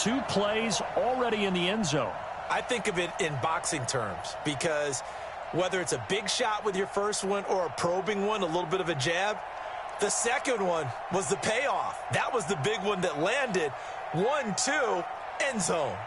2 plays already in the end zone. I think of it in boxing terms because whether it's a big shot with your first one or a probing one, a little bit of a jab, the second one was the payoff. That was the big one that landed. 1-2, end zone.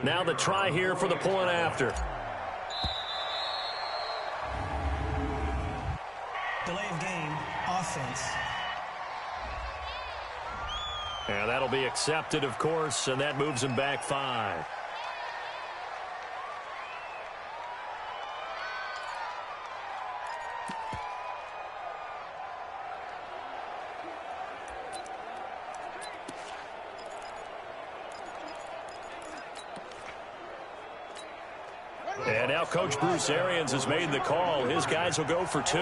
Now the try here for the point after. Delay of game, offense. And that'll be accepted, of course, and that moves him back 5. And now Coach Bruce Arians has made the call. His guys will go for 2.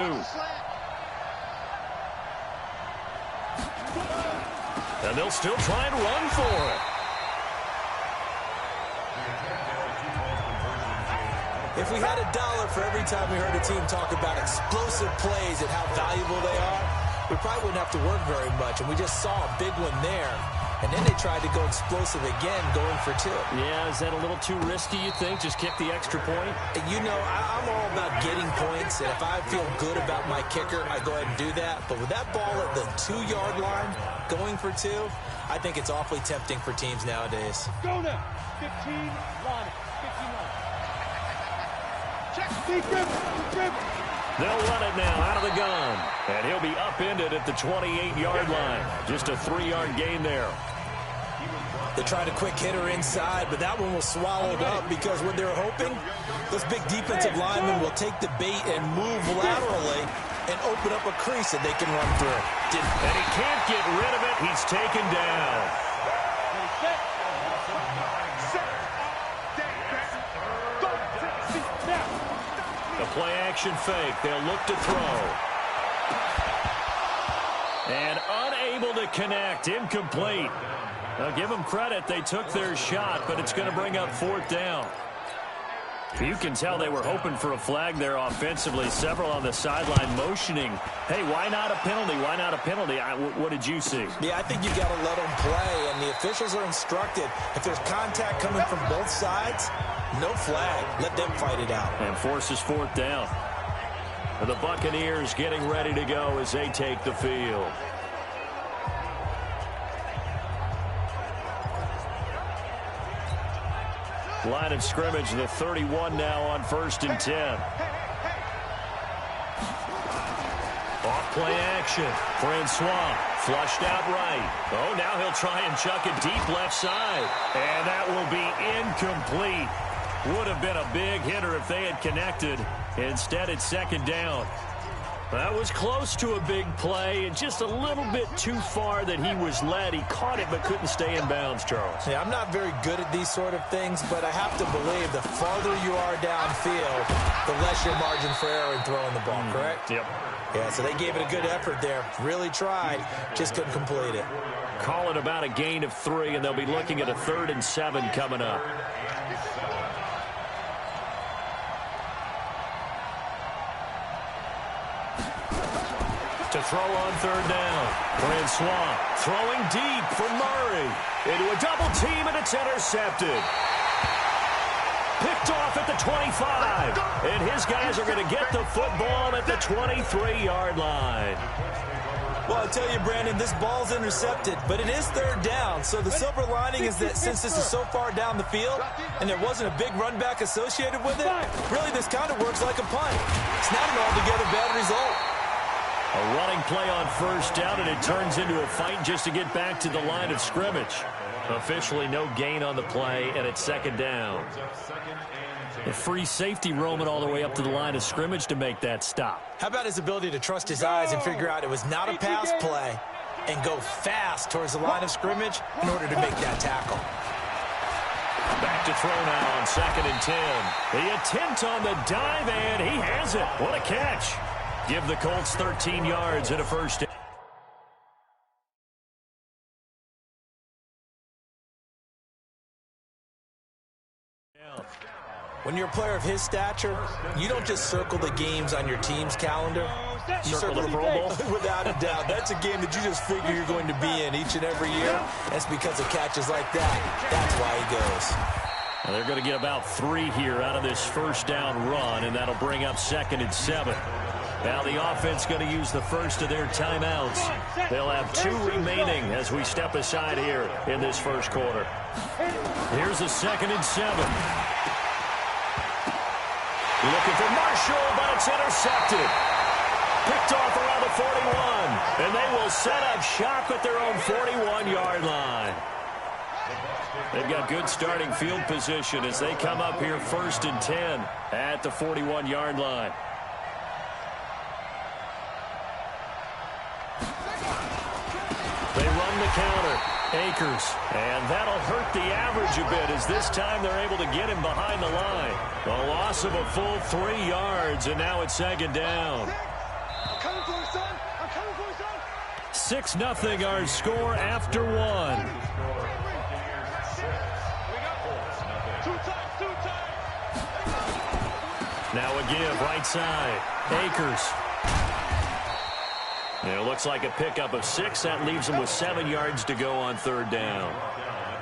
And they'll still try and run for it. If we had $1 for every time we heard a team talk about explosive plays and how valuable they are, we probably wouldn't have to work very much. And we just saw a big one there. And then they tried to go explosive again, going for 2. Yeah, is that a little too risky, you think? Just kick the extra point? You know, I'm all about getting points, and if I feel good about my kicker, I go ahead and do that. But with that ball at the 2-yard line, going for 2, I think it's awfully tempting for teams nowadays. Go now. 15, 1, 59. Check. Defense. They'll run it now out of the gun. And he'll be upended at the 28-yard line. Just a 3-yard gain there. They tried a quick hitter inside, but that one was swallowed up because what they're hoping, those big defensive linemen will take the bait and move laterally and open up a crease that they can run through. And he can't get rid of it. He's taken down. The play-action fake. They'll look to throw. And unable to connect. Incomplete. Now, give them credit. They took their shot, but it's going to bring up 4th down. You can tell they were hoping for a flag there offensively. Several on the sideline motioning. Hey, why not a penalty? Why not a penalty? What did you see? Yeah, I think you've got to let them play, and the officials are instructed. If there's contact coming from both sides, no flag. Let them fight it out. And forces 4th down. The Buccaneers getting ready to go as they take the field. Line of scrimmage, the 31 now on 1st and 10. Off play action. Francois flushed out right. Oh, now he'll try and chuck it deep left side. And that will be incomplete. Would have been a big hitter if they had connected. Instead, it's 2nd down. That was close to a big play and just a little bit too far that he was led. He caught it but couldn't stay in bounds, Charles. Yeah, I'm not very good at these sort of things, but I have to believe the farther you are downfield, the less your margin for error in throwing the ball, correct? Yep. Yeah, so they gave it a good effort there. Really tried, just couldn't complete it. Call it about a gain of 3, and they'll be looking at a 3rd and 7 coming up. To throw on 3rd down. Francois throwing deep for Murray. Into a double team, and it's intercepted. Picked off at the 25. And his guys are going to get the football at the 23-yard line. Well, I tell you, Brandon, this ball's intercepted, but it is 3rd down. So the silver lining is that since this is so far down the field and there wasn't a big run back associated with it, really this kind of works like a punt. It's not an altogether bad result. A running play on 1st down, and it turns into a fight just to get back to the line of scrimmage. Officially no gain on the play, and it's 2nd down. A free safety roaming all the way up to the line of scrimmage to make that stop. How about his ability to trust his eyes and figure out it was not a pass play, and go fast towards the line of scrimmage in order to make that tackle. Back to throw now on 2nd and 10. The attempt on the dive, and he has it. What a catch. Give the Colts 13 yards and a first down. When you're a player of his stature, you don't just circle the games on your team's calendar. You circle the Pro Bowl. Without a doubt. That's a game that you just figure you're going to be in each and every year. That's because of catches like that. That's why he goes. Well, they're going to get about 3 here out of this first down run, and that'll bring up 2nd and 7. Now the offense going to use the first of their timeouts. They'll have 2 remaining as we step aside here in this first quarter. Here's a 2nd and 7. Looking for Marshall, but it's intercepted. Picked off around the 41, and they will set up shop at their own 41-yard line. They've got good starting field position as they come up here 1st and 10 at the 41-yard line. They run the counter. Akers, and that'll hurt the average a bit as this time they're able to get him behind the line. A loss of a full 3 yards, and now it's 2nd down. I'm coming for you, son. I'm coming for you, son. 6-0 our score after 1. Now a give right side. Akers. It looks like a pickup of 6. That leaves them with 7 yards to go on 3rd down.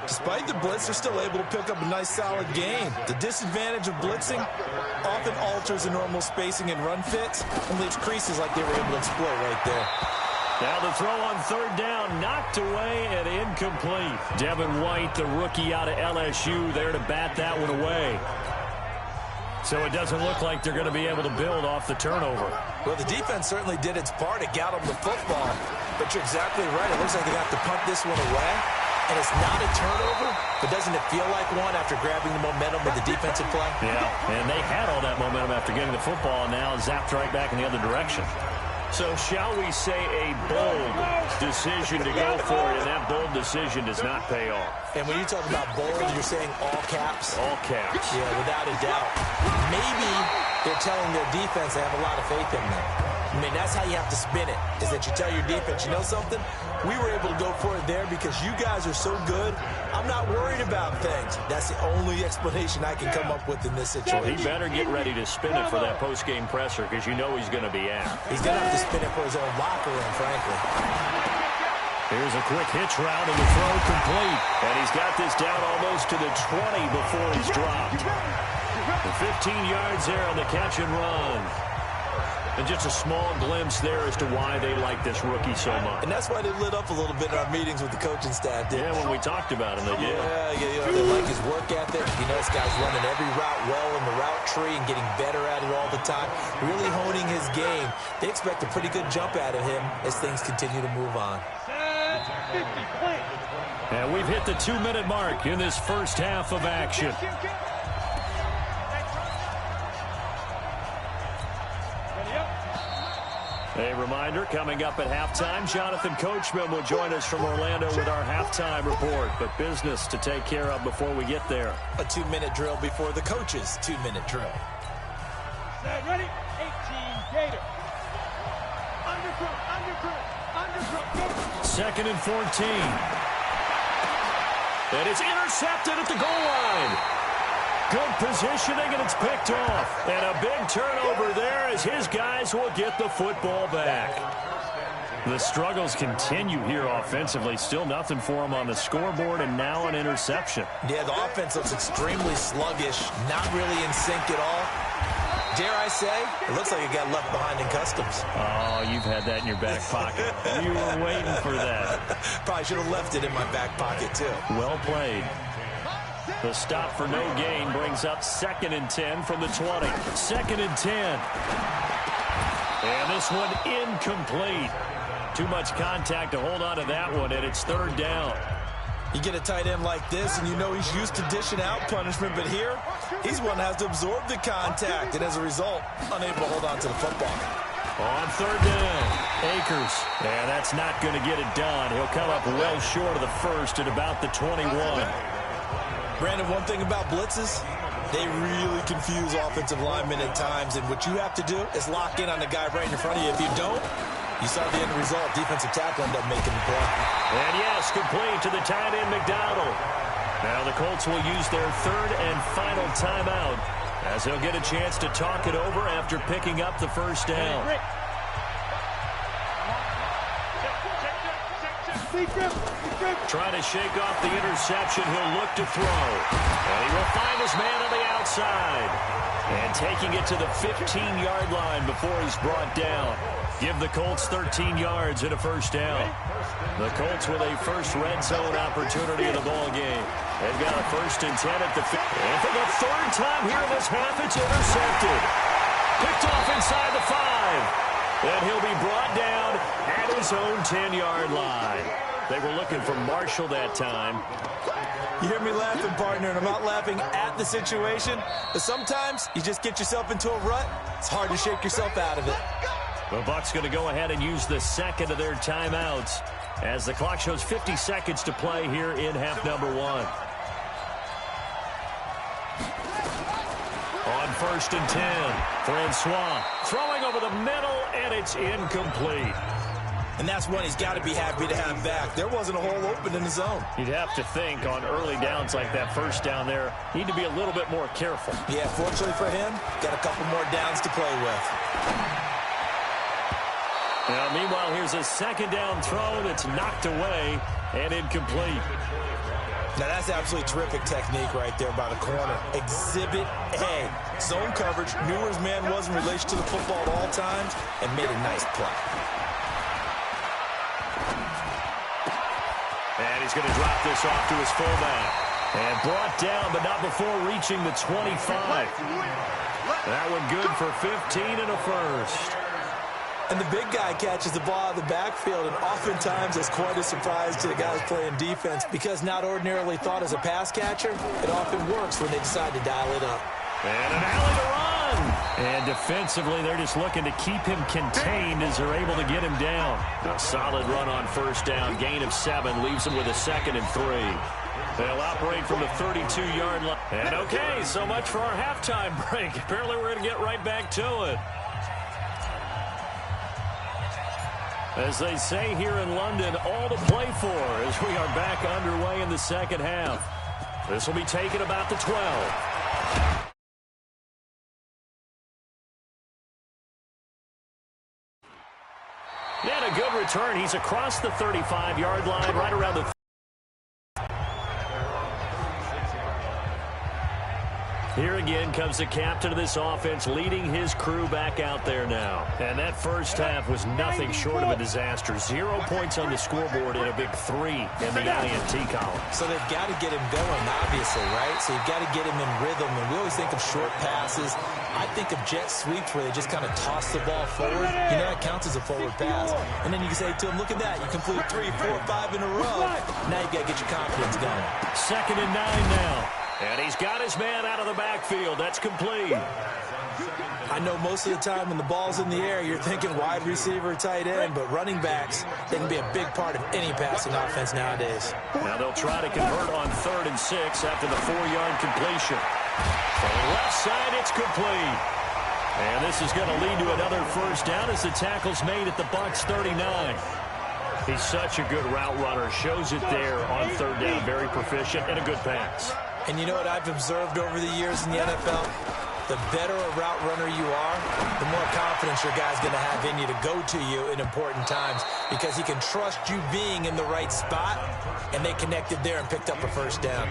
Despite the blitz, they're still able to pick up a nice, solid gain. The disadvantage of blitzing often alters the normal spacing and run fits and leaves creases like they were able to exploit right there. Now the throw on 3rd down, knocked away and incomplete. Devin White, the rookie out of LSU, there to bat that one away. So it doesn't look like they're going to be able to build off the turnover. Well, the defense certainly did its part. It got them the football. But you're exactly right. It looks like they have to punt this one away. And it's not a turnover, but doesn't it feel like one after grabbing the momentum with the defensive play? Yeah, and they had all that momentum after getting the football, and now zapped right back in the other direction. So shall we say a bold decision to go for it, and that bold decision does not pay off. And when you talk about bold, you're saying all caps? All caps. Yeah, without a doubt. Maybe they're telling their defense they have a lot of faith in them. I mean, that's how you have to spin it, is that you tell your defense, you know something? We were able to go for it there because you guys are so good. I'm not worried about things. That's the only explanation I can come up with in this situation. Well, he better get ready to spin it for that post-game presser because you know he's going to be out. He's going to have to spin it for his own locker room, frankly. Here's a quick hitch route and the throw complete. And he's got this down almost to the 20 before he's dropped. The 15 yards there on the catch and run. And just a small glimpse there as to why they like this rookie so much. And that's why they lit up a little bit in our meetings with the coaching staff. Yeah, when we talked about him, they did. Yeah, you know, they like his work ethic. You know, this guy's running every route well in the route tree and getting better at it all the time. Really honing his game. They expect a pretty good jump out of him as things continue to move on. And we've hit the 2-minute mark in this first half of action. A reminder, coming up at halftime, Jonathan Coachman will join us from Orlando with our halftime report. But business to take care of before we get there. A 2-minute drill before the coach's 2-minute drill. Set, ready? 18, Gator. Undercrook, go. 2nd and 14. And it's intercepted at the goal line. Good positioning, and it's picked off. And a big turnover there as his guys will get the football back. The struggles continue here offensively. Still nothing for them on the scoreboard, and now an interception. Yeah, the offense looks extremely sluggish, not really in sync at all. Dare I say, it looks like it got left behind in customs. Oh, you've had that in your back pocket. You were waiting for that. Probably should have left it in my back pocket, too. Well played. The stop for no gain brings up 2nd and 10 from the 20. 2nd and 10. And this one incomplete. Too much contact to hold on to that one, and it's 3rd down. You get a tight end like this, and you know he's used to dishing out punishment, but here, he's one that has to absorb the contact, and as a result, unable to hold on to the football. On 3rd down, Akers. And that's not going to get it done. He'll come up well short of the first at about the 21. Brandon, one thing about blitzes, they really confuse offensive linemen at times. And what you have to do is lock in on the guy right in front of you. If you don't, you saw the end result. Defensive tackle ended up making the play. And yes, complete to the tight end, McDonald. Now the Colts will use their third and final timeout as they'll get a chance to talk it over after picking up the first down. Trying to shake off the interception, he'll look to throw. And he will find his man on the outside. And taking it to the 15-yard line before he's brought down. Give the Colts 13 yards and a first down. The Colts with a first red zone opportunity in the ball game. They've got a first and 10 at the 50. And for the third time here in this half, it's intercepted. Picked off inside the 5. And he'll be brought down at his own 10-yard line. They were looking for Marshall that time. You hear me laughing, partner, and I'm not laughing at the situation. But sometimes you just get yourself into a rut. It's hard to shake yourself out of it. The Bucs going to go ahead and use the second of their timeouts as the clock shows 50 seconds to play here in half number 1. On first and 10, Francois throwing over the middle, and it's incomplete. And that's one he's got to be happy to have back. There wasn't a hole open in the zone. You'd have to think on early downs like that first down there, need to be a little bit more careful. Yeah, fortunately for him, got a couple more downs to play with. Now, meanwhile, here's a second down throw that's knocked away and incomplete. Now, that's absolutely terrific technique right there by the corner. Exhibit A. Zone coverage, knew where his man was in relation to the football at all times, and made a nice play. And he's going to drop this off to his fullback. And brought down, but not before reaching the 25. That one good for 15 and a first. And the big guy catches the ball out of the backfield, and oftentimes it's quite a surprise to the guys playing defense because not ordinarily thought as a pass catcher, it often works when they decide to dial it up. And an alley to run. And defensively, they're just looking to keep him contained as they're able to get him down. A solid run on first down. Gain of 7 leaves him with a 2nd and 3. They'll operate from the 32-yard line. And okay, so much for our halftime break. Apparently we're going to get right back to it. As they say here in London, all to play for as we are back underway in the second half. This will be taken about the 12. And a good return. He's across the 35-yard line, right around the... Here again comes the captain of this offense, leading his crew back out there now. And that first half was nothing short of a disaster. 0 points on the scoreboard and a big 3 in the INT column. So they've got to get him going, obviously, right? So you've got to get him in rhythm. And we always think of short passes. I think of jet sweeps where they just kind of toss the ball forward. You know, that counts as a forward pass. And then you can say to him, look at that. You complete 3, 4, 5 in a row. Now you've got to get your confidence going. 2nd and 9 now. And he's got his man out of the backfield. That's complete. I know most of the time when the ball's in the air, you're thinking wide receiver, tight end, but running backs, they can be a big part of any passing offense nowadays. Now they'll try to convert on 3rd and 6 after the 4-yard completion. From the left side, it's complete. And this is going to lead to another first down as the tackle's made at the Bucs 39. He's such a good route runner. Shows it there on 3rd down. Very proficient and a good pass. And you know what I've observed over the years in the NFL? The better a route runner you are, the more confidence your guy's going to have in you to go to you in important times because he can trust you being in the right spot, and they connected there and picked up a first down.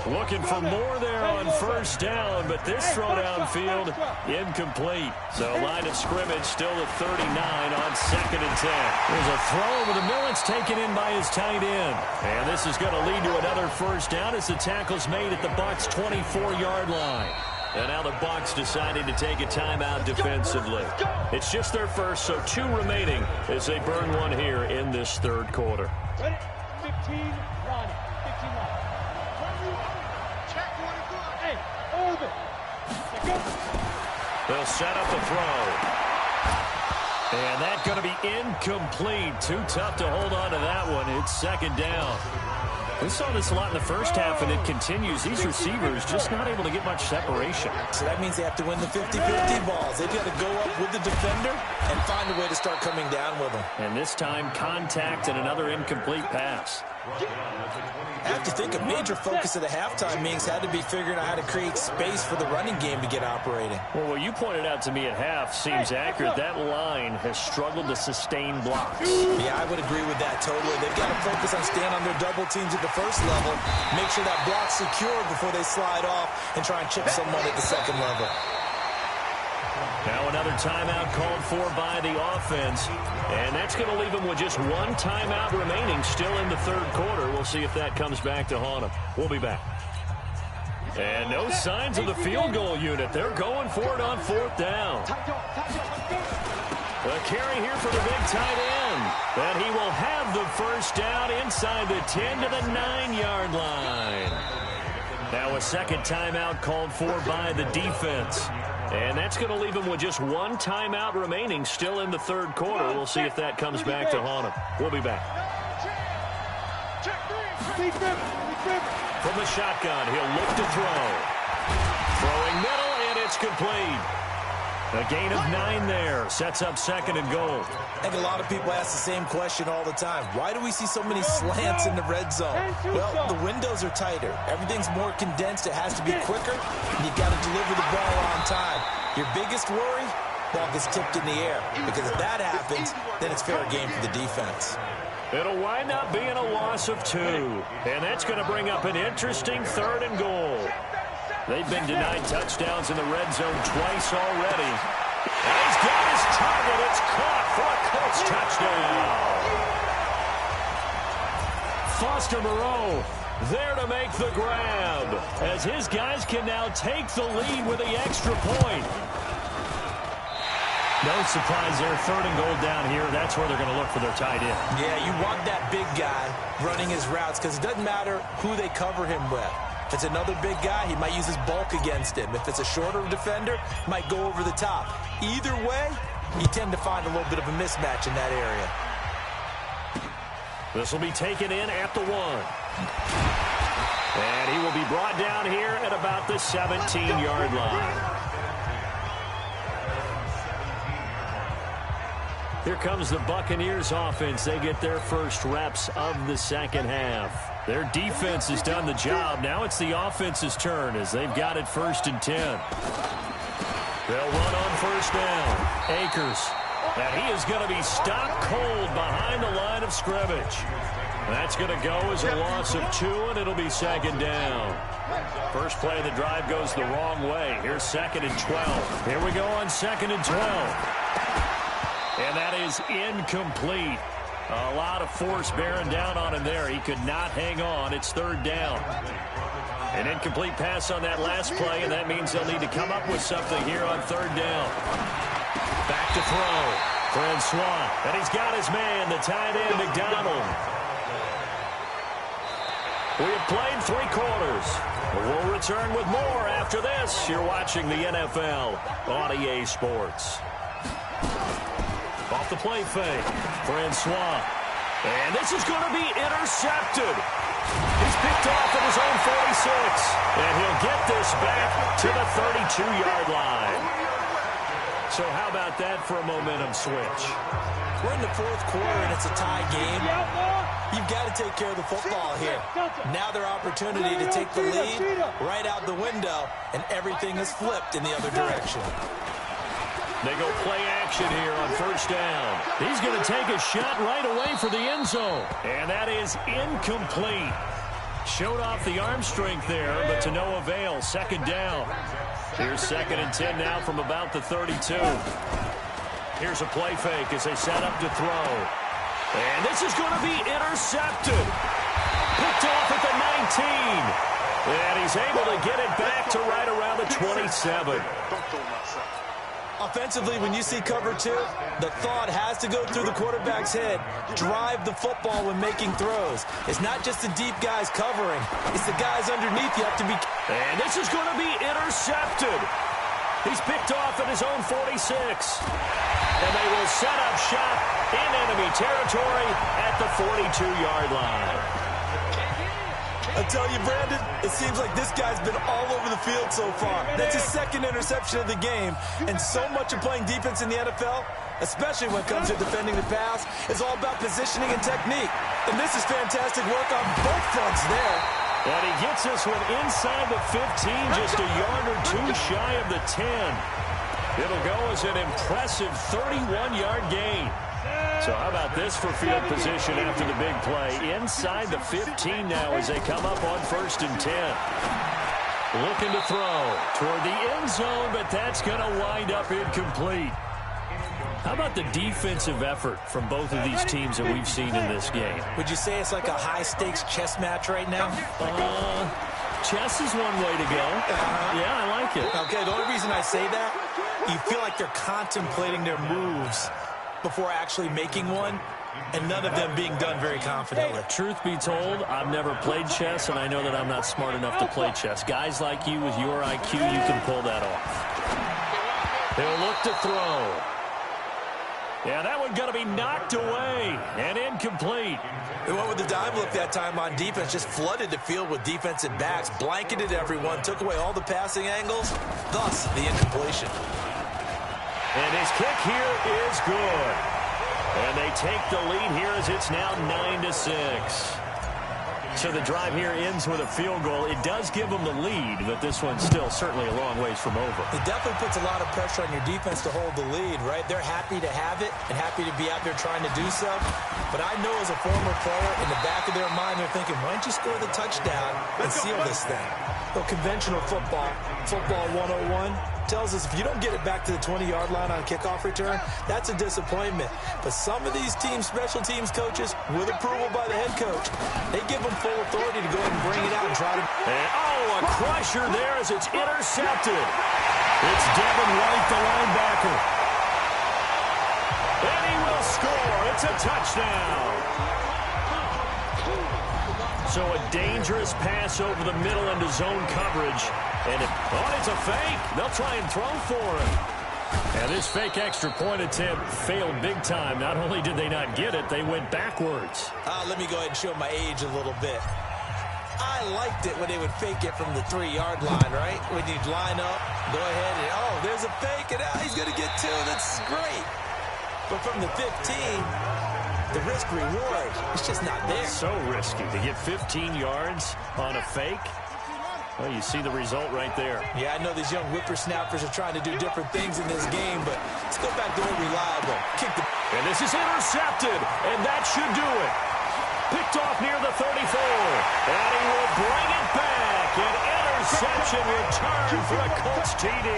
Looking for more there on first down, but this throw downfield incomplete. So line of scrimmage still at 39 on 2nd and 10. There's a throw over the middle. It's taken in by his tight end. And this is going to lead to another first down as the tackle's made at the Bucs 24-yard line. And now the Bucs decided to take a timeout defensively. It's just their first, so 2 remaining as they burn one here in this 3rd quarter. Ready? 15, run. 15, run. Check 1 and 2. Hey, over. They'll set up the throw. And that's going to be incomplete. Too tough to hold on to that one. It's second down. We saw this a lot in the first half, and it continues. These receivers just not able to get much separation. So that means they have to win the 50-50 balls. They've got to go up with the defender and find a way to start coming down with them. And this time, contact and another incomplete pass. I have to think a major focus of the halftime meetings had to be figuring out how to create space for the running game to get operating. Well, what you pointed out to me at half seems accurate. That line has struggled to sustain blocks. Yeah, I would agree with that totally. They've got to focus on staying on their double teams at the first level, make sure that block's secure before they slide off and try and chip someone at the second level. Now another timeout called for by the offense, and that's going to leave them with just one timeout remaining still in the third quarter. We'll see if that comes back to haunt them. We'll be back. And no signs of the field goal unit. They're going for it on fourth down. The carry here for the big tight end, and he will have the first down inside the 10 to the 9-yard line. Now a second timeout called for by the defense. And that's going to leave him with just one timeout remaining still in the third quarter. We'll see if that comes back to haunt him. We'll be back. From the shotgun, he'll look to throw. Throwing middle, and it's complete. A gain of 9 there. Sets up second and goal. I think a lot of people ask the same question all the time. Why do we see so many slants in the red zone? Well, the windows are tighter. Everything's more condensed. It has to be quicker. And you've got to deliver the ball on time. Your biggest worry? Ball gets tipped in the air. Because if that happens, then it's fair game for the defense. It'll wind up being a loss of 2. And that's going to bring up an interesting third and goal. They've been denied touchdowns in the red zone twice already. And he's got his target. It's caught for a Colts touchdown. Foster Moreau there to make the grab, as his guys can now take the lead with the extra point. No surprise there. Third and goal down here. That's where they're going to look for their tight end. Yeah, you want that big guy running his routes because it doesn't matter who they cover him with. If it's another big guy, he might use his bulk against him. If it's a shorter defender, he might go over the top. Either way, you tend to find a little bit of a mismatch in that area. This will be taken in at the 1. And he will be brought down here at about the 17-yard line. Here comes the Buccaneers offense. They get their first reps of the second half. Their defense has done the job. Now it's the offense's turn as they've got it first and 10. They'll run on first down. Akers. And he is going to be stopped cold behind the line of scrimmage. That's going to go as a loss of 2, and it'll be second down. First play of the drive goes the wrong way. Here's second and 12. Here we go on second and 12. And that is incomplete. A lot of force bearing down on him there. He could not hang on. It's third down. An incomplete pass on that last play, and that means they'll need to come up with something here on third down. Back to throw. Francois. And he's got his man, the tight end, McDonald. We have played 3 quarters. We'll return with more after this. You're watching the NFL on EA Sports. Off the play fake. Francois. And this is going to be intercepted. He's picked off at his own 46. And he'll get this back to the 32-yard line. So how about that for a momentum switch? We're in the fourth quarter, and it's a tie game. You've got to take care of the football here. Now their opportunity to take the lead right out the window, and everything is flipped in the other direction. They go play action here on first down. He's going to take a shot right away for the end zone. And that is incomplete. Showed off the arm strength there, but to no avail. Second down. Here's second and 10 now from about the 32. Here's a play fake as they set up to throw. And this is going to be intercepted. Picked off at the 19. And he's able to get it back to right around the 27. Offensively, when you see cover 2, the thought has to go through the quarterback's head. Drive the football when making throws. It's not just the deep guys covering. It's the guys underneath you have to be. And this is going to be intercepted. He's picked off at his own 46. And they will set up shop in enemy territory at the 42-yard line. I tell you, Brandon, it seems like this guy's been all over the field so far. That's his second interception of the game. And so much of playing defense in the NFL, especially when it comes to defending the pass, is all about positioning and technique. And this is fantastic work on both fronts there. And he gets this one inside the 15, just a yard or two shy of the 10. It'll go as an impressive 31-yard gain. So how about this for field position after the big play? Inside the 15 now as they come up on 1st and 10. Looking to throw toward the end zone, but that's going to wind up incomplete. How about the defensive effort from both of these teams that we've seen in this game? Would you say it's like a high-stakes chess match right now? Chess is one way to go. Yeah, I like it. Okay, the only reason I say that, you feel like they're contemplating their moves before actually making one, and none of them being done very confidently. Truth be told, I've never played chess, and I know that I'm not smart enough to play chess. Guys like you with your IQ, you can pull that off. He'll look to throw. Yeah, that one going to be knocked away and incomplete. They went with the dime look that time on defense, just flooded the field with defensive backs, blanketed everyone, took away all the passing angles, thus the incompletion. And his kick here is good. And they take the lead here as it's now 9-6. So the drive here ends with a field goal. It does give them the lead, but this one's still certainly a long ways from over. It definitely puts a lot of pressure on your defense to hold the lead, right? They're happy to have it and happy to be out there trying to do so. But I know as a former player, in the back of their mind, they're thinking, why don't you score the touchdown and seal this thing? So conventional football 101, tells us if you don't get it back to the 20-yard line on kickoff return, that's a disappointment. But some of these teams, special teams coaches, with approval by the head coach, they give them full authority to go ahead and bring it out and try to... And, a crusher there as it's intercepted. It's Devin White, the linebacker. And he will score. It's a touchdown. So a dangerous pass over the middle into zone coverage. And it's a fake. They'll try and throw for him. And this fake extra point attempt failed big time. Not only did they not get it, they went backwards. Let me go ahead and show my age a little bit. I liked it when they would fake it from the 3-yard line, right? When you'd line up, go ahead and, there's a fake, and he's going to get 2. That's great. But from the 15, the risk-reward, it's just not there. So risky to get 15 yards on a fake. Well, you see the result right there. Yeah, I know these young whippersnappers are trying to do different things in this game, but let's go back to the reliable. And this is intercepted, and that should do it. Picked off near the 34, and he will bring it back. An interception return for a Colts TD.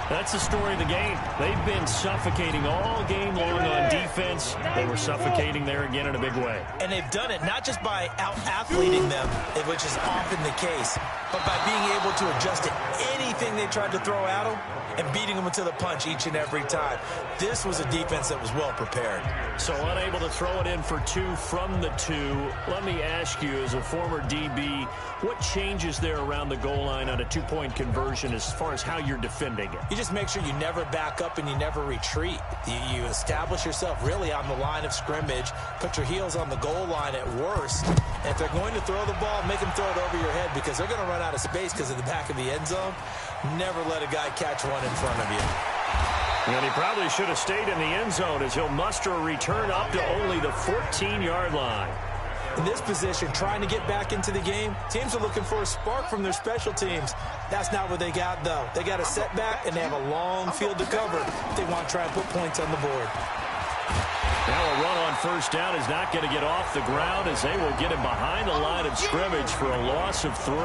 That's the story of the game. They've been suffocating all game long on defense. They were suffocating there again in a big way. And they've done it not just by out-athleting them, which is often the case, but by being able to adjust to anything they tried to throw at them and beating them to the punch each and every time. This was a defense that was well prepared. So unable to throw it in for 2 from the 2. Let me ask you, as a former DB, what changes there around the goal line on a 2-point conversion as far as how you're defending it? You just make sure you never back up and you never retreat. You establish yourself really on the line of scrimmage, put your heels on the goal line at worst, and if they're going to throw the ball, make them throw it over your head because they're going to run out of space because of the back of the end zone. Never let a guy catch one in front of you. And he probably should have stayed in the end zone as he'll muster a return up to only the 14-yard line. In this position, trying to get back into the game, teams are looking for a spark from their special teams. That's not what they got, though. They got a setback, and they have a long field to cover if they want to try and put points on the board. Now a run on first down is not going to get off the ground as they will get him behind the line of scrimmage for a loss of 3.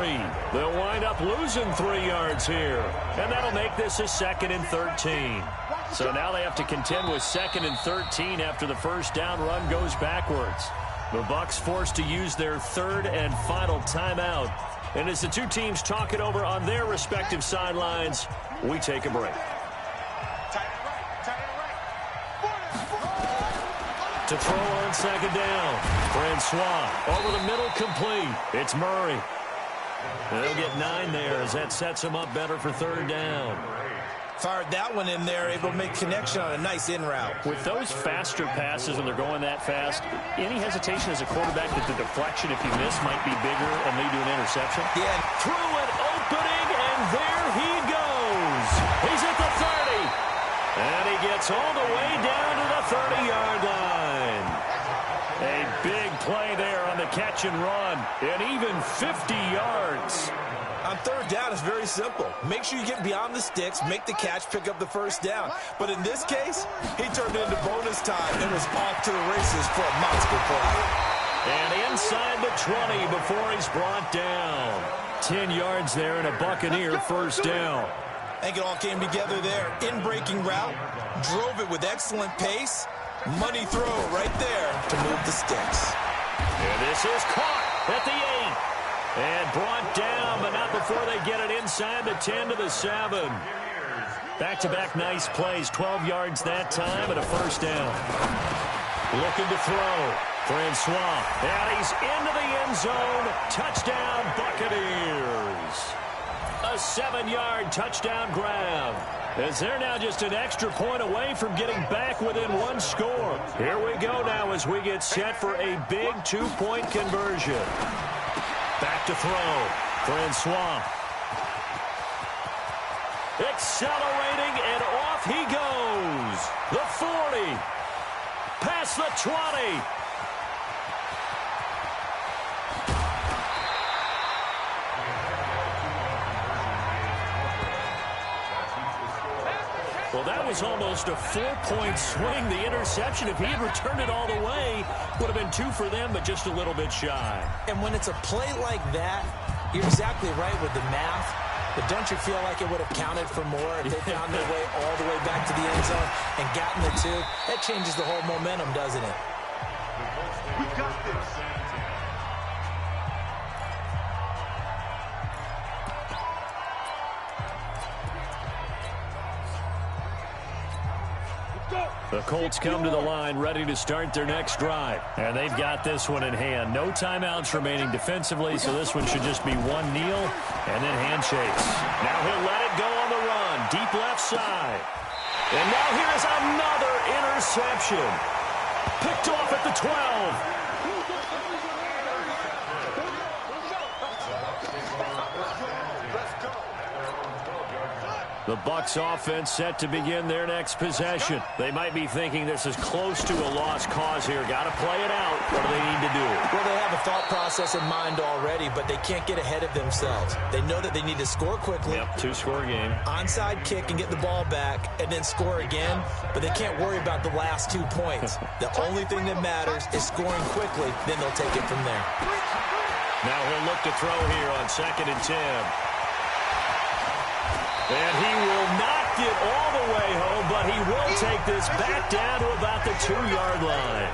They'll wind up losing 3 yards here, and that'll make this a 2nd and 13. So now they have to contend with 2nd and 13 after the first down run goes backwards. The Bucs forced to use their 3rd and final timeout. And as the two teams talk it over on their respective sidelines, we take a break. To throw on 2nd down. Francois over the middle, complete. It's Murray. They'll get 9 there as that sets them up better for third down. Fired that one in there, able to make connection on a nice in route. With those faster passes and they're going that fast, any hesitation as a quarterback that the deflection, if you miss, might be bigger and lead to an interception? Yeah. Through an opening, and there he goes. He's at the 30. And he gets all the way down to the 30-yard line. A big play there on the catch and run, and even 50 yards. On third down, it's very simple. Make sure you get beyond the sticks, make the catch, pick up the first down. But in this case, he turned it into bonus time and was off to the races for a monster play. And inside the 20 before he's brought down. 10 yards there and a Buccaneer first down. I think it all came together there. In-breaking route, drove it with excellent pace. Money throw right there to move the sticks. And this is caught at the 8. And brought down, but not before they get it inside the 10 to the 7. Back-to-back nice plays, 12 yards that time and a first down. Looking to throw. Francois, and he's into the end zone. Touchdown, Buccaneers. A 7-yard touchdown grab. As they're now just an extra point away from getting back within one score. Here we go now as we get set for a big 2-point conversion. Back to throw. Francois. Accelerating, and off he goes. The 40. Past the 20. Well, that was almost a 4-point swing. The interception, if he had returned it all the way, would have been 2 for them, but just a little bit shy. And when it's a play like that, you're exactly right with the math. But don't you feel like it would have counted for more if they found their way all the way back to the end zone and gotten the 2? That changes the whole momentum, doesn't it? We got this. The Colts come to the line ready to start their next drive. And they've got this one in hand. No timeouts remaining defensively, so this one should just be one kneel and then handshakes. Now he'll let it go on the run. Deep left side. And now here's another interception. Picked off at the 12. The Bucs offense set to begin their next possession. They might be thinking this is close to a lost cause here. Got to play it out. What do they need to do? Well, they have a thought process in mind already, but they can't get ahead of themselves. They know that they need to score quickly. Yep, 2-score game. Onside kick and get the ball back and then score again, but they can't worry about the last 2 points. The only thing that matters is scoring quickly, then they'll take it from there. Now he'll look to throw here on 2nd and 10. And he will not get all the way home, but he will take this back down to about the 2-yard line.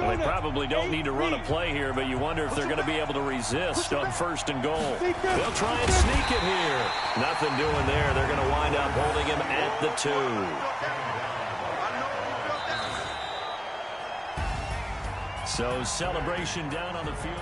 Well, they probably don't need to run a play here, but you wonder if they're going to be able to resist on 1st and goal. They'll try and sneak it here. Nothing doing there. They're going to wind up holding him at the 2. So celebration down on the field.